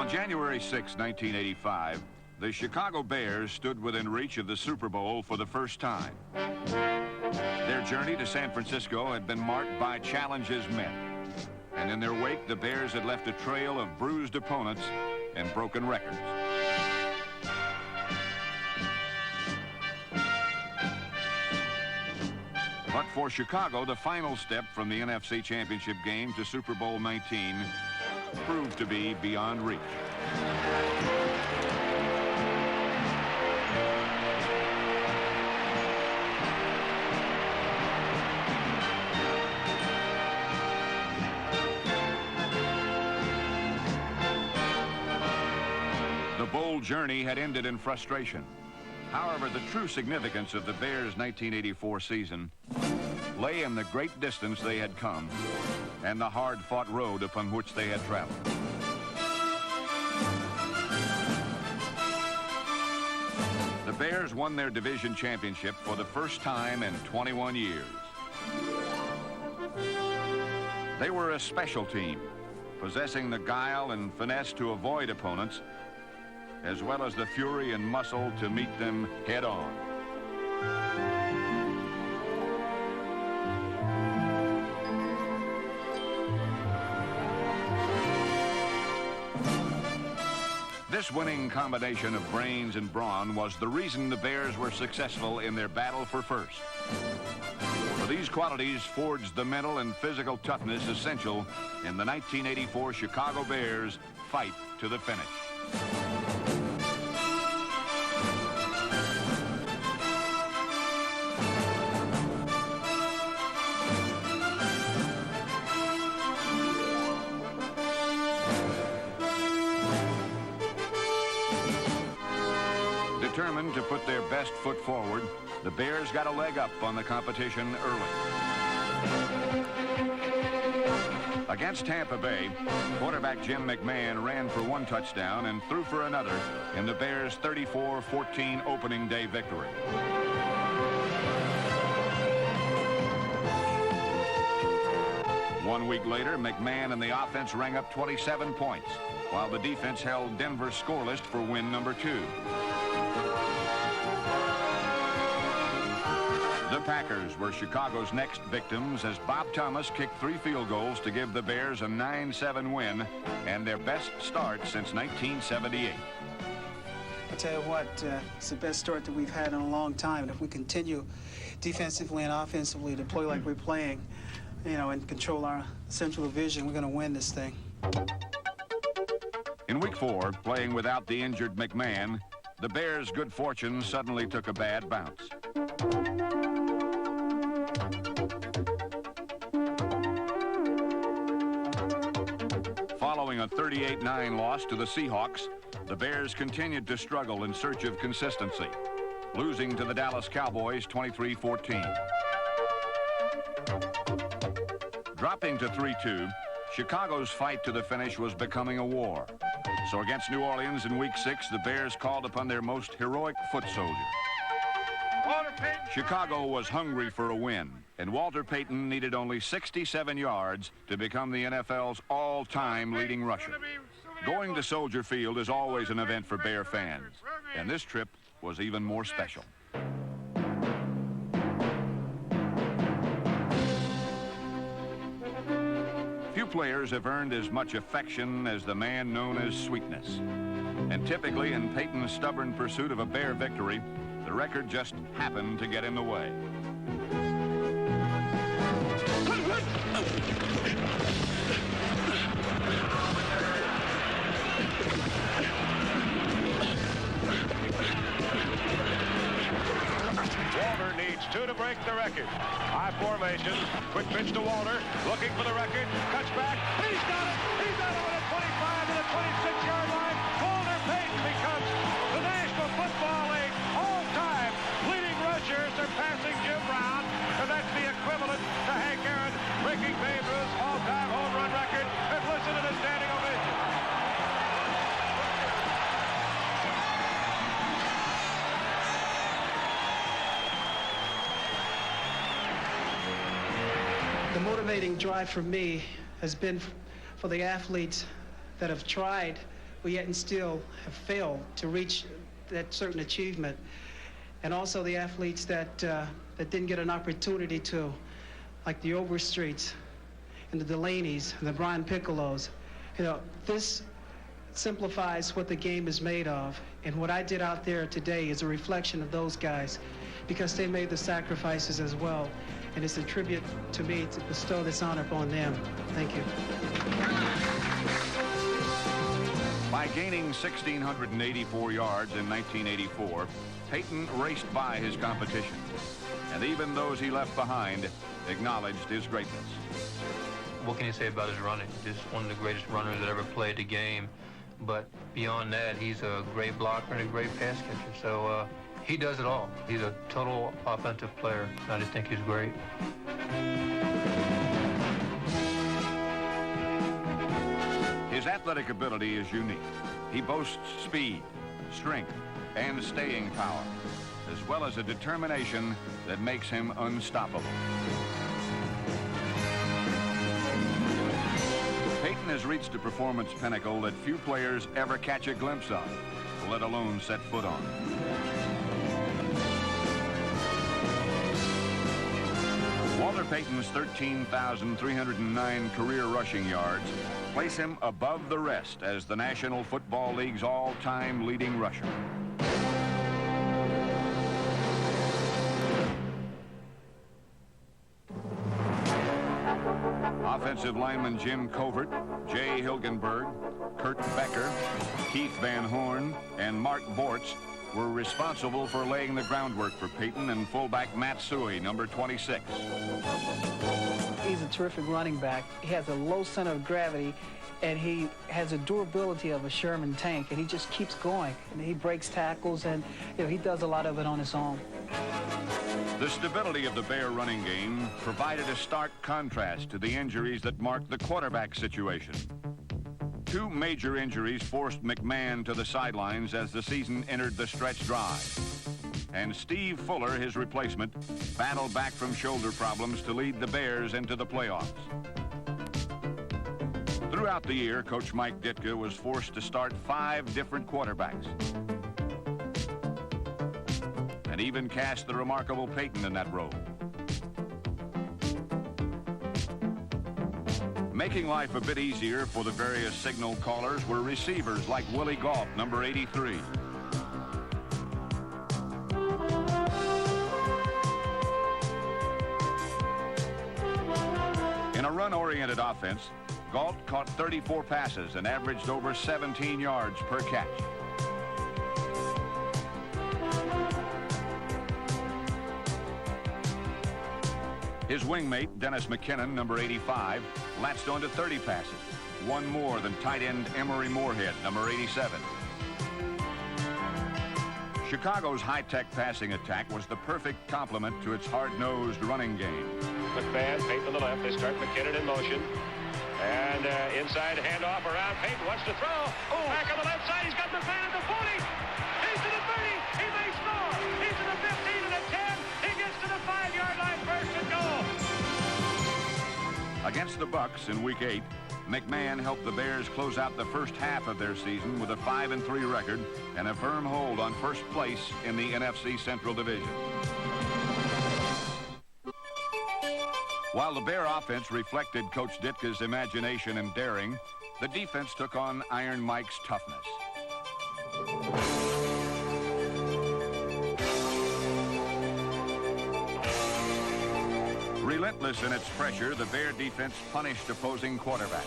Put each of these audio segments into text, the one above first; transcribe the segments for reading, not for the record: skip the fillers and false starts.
On January 6, 1985, the Chicago Bears stood within reach of the Super Bowl for the first time. Their journey to San Francisco had been marked by challenges met. And in their wake, the Bears had left a trail of bruised opponents and broken records. But for Chicago, the final step from the NFC Championship game to Super Bowl 19 proved to be beyond reach. The bold journey had ended in frustration. However, the true significance of the Bears' 1984 season lay in the great distance they had come and the hard-fought road upon which they had traveled. The Bears won their division championship for the first time in 21 years. They were a special team, possessing the guile and finesse to avoid opponents, as well as the fury and muscle to meet them head-on. This winning combination of brains and brawn was the reason the Bears were successful in their battle for first. For these qualities forged the mental and physical toughness essential in the 1984 Chicago Bears' fight to the finish. Determined to put their best foot forward, the Bears got a leg up on the competition early. Against Tampa Bay, quarterback Jim McMahon ran for one touchdown and threw for another in the Bears' 34-14 opening day victory. One week later, McMahon and the offense rang up 27 points, while the defense held Denver scoreless for win number 2. The Packers were Chicago's next victims as Bob Thomas kicked 3 field goals to give the Bears a 9-7 win and their best start since 1978. I tell you what, it's the best start that we've had in a long time. And if we continue defensively and offensively to play like we're playing, you know, and control our central division, we're going to win this thing. In week 4, playing without the injured McMahon, the Bears' good fortune suddenly took a bad bounce. Following a 38-9 loss to the Seahawks, the Bears continued to struggle in search of consistency, losing to the Dallas Cowboys 23-14. Dropping to 3-2, Chicago's fight to the finish was becoming a war. So against New Orleans in week 6, the Bears called upon their most heroic foot soldier. Chicago was hungry for a win, and Walter Payton needed only 67 yards to become the NFL's all-time leading rusher. Going to Soldier Field is always an event for Bear fans, and this trip was even more special. Few players have earned as much affection as the man known as Sweetness. And typically in Payton's stubborn pursuit of a Bear victory, the record just happened to get in the way. Walter needs 2 to break the record. High formation, quick pitch to Walter, looking for the record, cuts back, he's got it! He's got it at 25 and a 26-yard line. Walter Payton becomes the National Football League all-time leading rusher, surpassing Jim Brown, and that's the equivalent to Hank Aaron breaking Babe Ruth's all-time home run record. And listen to the standing ovation. The motivating drive for me has been for the athletes that have tried but yet and still have failed to reach that certain achievement. And also the athletes that didn't get an opportunity to, like the Overstreets and the Delaney's and the Brian Piccolos. You know, this simplifies what the game is made of. And what I did out there today is a reflection of those guys, because they made the sacrifices as well. And it's a tribute to me to bestow this honor upon them. Thank you. By gaining 1,684 yards in 1984, Peyton raced by his competition. And even those he left behind acknowledged his greatness. What can you say about his running? Just one of the greatest runners that ever played the game. But beyond that, he's a great blocker and a great pass catcher. So he does it all. He's a total offensive player. I just think he's great. His athletic ability is unique. He boasts speed, strength, and staying power, as well as a determination that makes him unstoppable. Peyton has reached a performance pinnacle that few players ever catch a glimpse of, let alone set foot on. Walter Payton's 13,309 career rushing yards place him above the rest as the National Football League's all-time leading rusher. Offensive lineman Jim Covert, Jay Hilgenberg, Kurt Becker, Keith Van Horn, and Mark Bortz were responsible for laying the groundwork for Peyton and fullback Matt Suey, number 26. He's a terrific running back. He has a low center of gravity, and he has a durability of a Sherman tank, and he just keeps going. And he breaks tackles, and he does a lot of it on his own. The stability of the Bear running game provided a stark contrast to the injuries that marked the quarterback situation. Two major injuries forced McMahon to the sidelines as the season entered the stretch drive. And Steve Fuller, his replacement, battled back from shoulder problems to lead the Bears into the playoffs. Throughout the year, Coach Mike Ditka was forced to start 5 different quarterbacks, and even cast the remarkable Peyton in that role. Making life a bit easier for the various signal callers were receivers like Willie Goff, number 83. In a run-oriented offense, Galt caught 34 passes and averaged over 17 yards per catch. His wingmate, Dennis McKinnon, number 85, latched onto 30 passes, one more than tight end Emory Moorhead, number 87. Chicago's high-tech passing attack was the perfect complement to its hard-nosed running game. McMahon, Peyton to the left. They start McKinnon in motion. And inside handoff around. Peyton wants to throw. Oh, back on the left side. He's got McMahon at the 40. He's to the 30. He may score. He's to the 15 and the 10. He gets to the 5-yard line, first and goal. Against the Bucks in Week 8, McMahon helped the Bears close out the first half of their season with a 5-3 record and a firm hold on first place in the NFC Central Division. While the Bear offense reflected Coach Ditka's imagination and daring, the defense took on Iron Mike's toughness. Relentless in its pressure, the Bear defense punished opposing quarterbacks.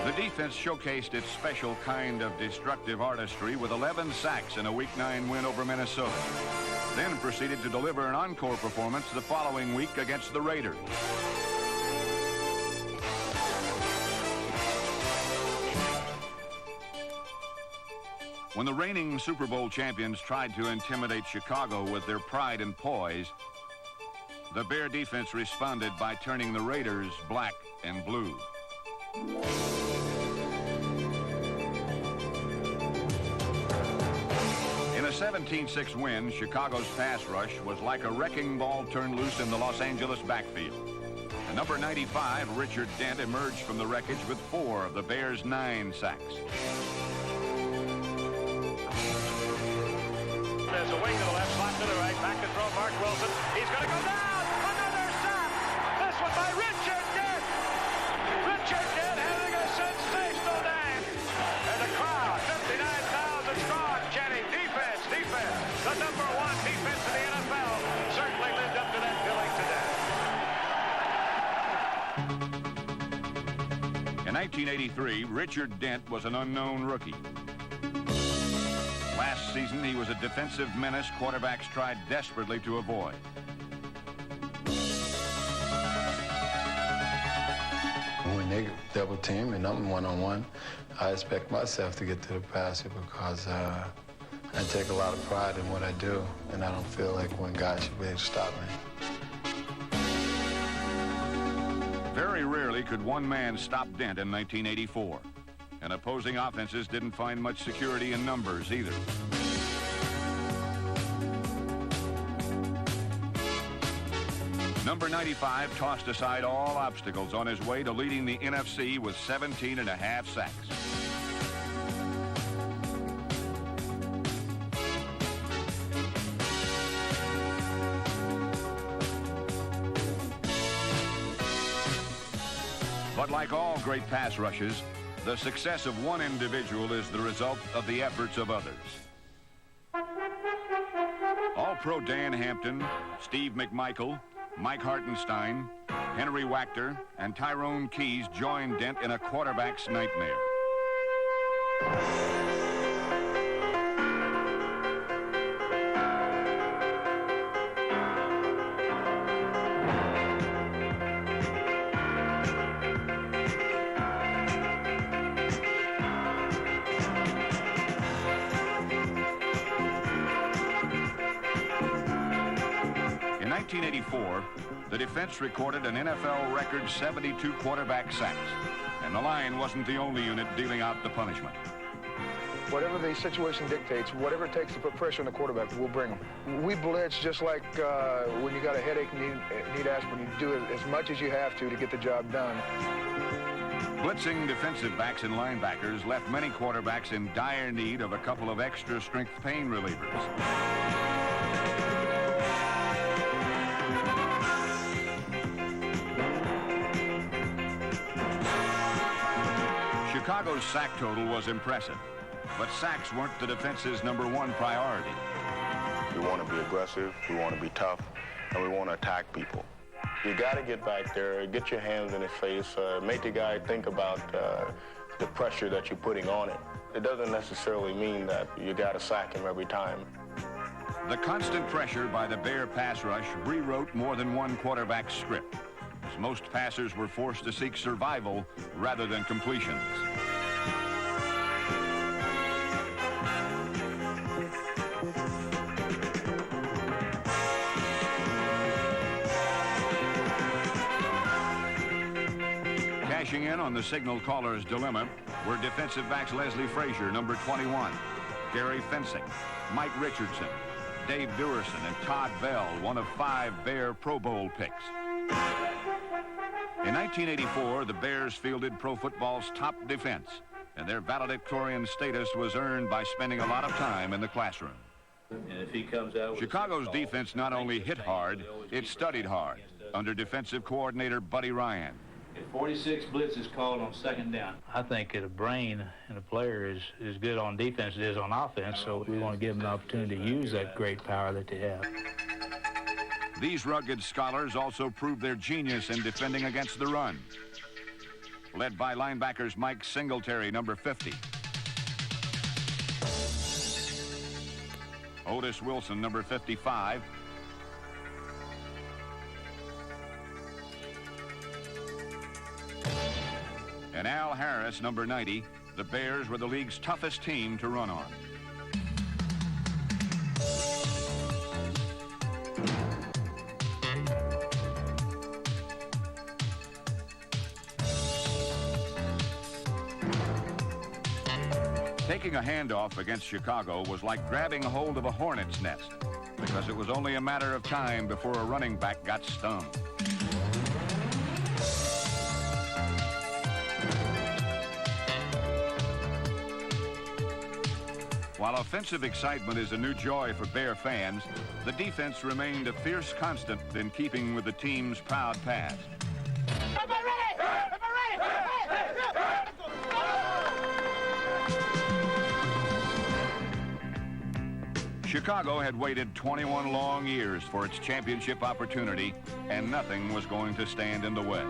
The defense showcased its special kind of destructive artistry with 11 sacks in a Week 9 win over Minnesota. Then proceeded to deliver an encore performance the following week against the Raiders. When the reigning Super Bowl champions tried to intimidate Chicago with their pride and poise, the Bear defense responded by turning the Raiders black and blue. In a 17-6 win, Chicago's pass rush was like a wrecking ball turned loose in the Los Angeles backfield. And number 95, Richard Dent, emerged from the wreckage with 4 of the Bears' 9 sacks. There's a wing to the left, slot to the right, back to throw Mark Wilson. He's going to go down. Another sack. This one by Richard Dent. Richard Dent having a sensational day. And the crowd, 59,000 strong, chanting defense, defense. The number 1 defense in the NFL certainly lived up to that billing today. In 1983, Richard Dent was an unknown rookie. Last season, he was a defensive menace quarterbacks tried desperately to avoid. When they double team and I'm one-on-one, I expect myself to get to the passer because I take a lot of pride in what I do, and I don't feel like one guy should be able to stop me. Very rarely could one man stop Dent in 1984. And opposing offenses didn't find much security in numbers either. Number 95 tossed aside all obstacles on his way to leading the NFC with 17.5 sacks. But like all great pass rushes, the success of one individual is the result of the efforts of others. All-Pro Dan Hampton, Steve McMichael, Mike Hartenstein, Henry Wachter, and Tyrone Keys joined Dent in a quarterback's nightmare. In 1984, the defense recorded an NFL record 72 quarterback sacks, and the line wasn't the only unit dealing out the punishment. Whatever the situation dictates, whatever it takes to put pressure on the quarterback, we'll bring them. We blitz just like when you got a headache and you need aspirin. You do it as much as you have to get the job done. Blitzing defensive backs and linebackers left many quarterbacks in dire need of a couple of extra strength pain relievers. Chicago's sack total was impressive, but sacks weren't the defense's #1 priority. We want to be aggressive, we want to be tough, and we want to attack people. You got to get back there, get your hands in his face, make the guy think about the pressure that you're putting on it. It doesn't necessarily mean that you got to sack him every time. The constant pressure by the Bear pass rush rewrote more than one quarterback's script, as most passers were forced to seek survival rather than completions. Cashing in on the signal caller's dilemma were defensive backs Leslie Frazier, number 21, Gary Fensick, Mike Richardson, Dave Dewerson, and Todd Bell, one of 5 Bear Pro Bowl picks. In 1984, the Bears fielded pro football's top defense, and their valedictorian status was earned by spending a lot of time in the classroom. And if he comes out with Chicago's defense not only hit hard, it studied hard under defensive coordinator Buddy Ryan. If 46 blitz is called on second down. I think that a brain and a player is as good on defense as it is on offense, so we want to give them an opportunity to use that great power that they have. These rugged scholars also proved their genius in defending against the run. Led by linebackers Mike Singletary, number 50. Otis Wilson, number 55. And Al Harris, number 90, the Bears were the league's toughest team to run on. Taking a handoff against Chicago was like grabbing hold of a hornet's nest, because it was only a matter of time before a running back got stung. While offensive excitement is a new joy for Bear fans, the defense remained a fierce constant in keeping with the team's proud past. Chicago had waited 21 long years for its championship opportunity, and nothing was going to stand in the way.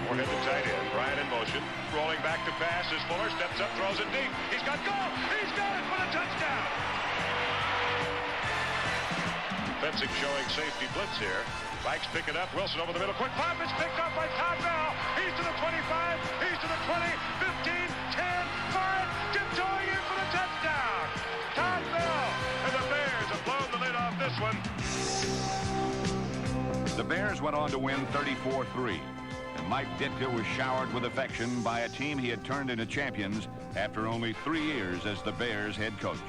Moorhead the tight end. Bryant in motion. Rolling back to pass as Fuller steps up, throws it deep. He's got goal. He's got it for the touchdown. Fencing showing safety blitz here. Vikes pick it up. Wilson over the middle. Quick pop. It's picked up by Todd Bell. He's to the 25. He's to the 20. 15. 10. 5. Tiptoeing in for the touchdown. Todd Bell. And the Bears have blown the lid off this one. The Bears went on to win 34-3. Mike Ditka was showered with affection by a team he had turned into champions after only 3 years as the Bears head coach.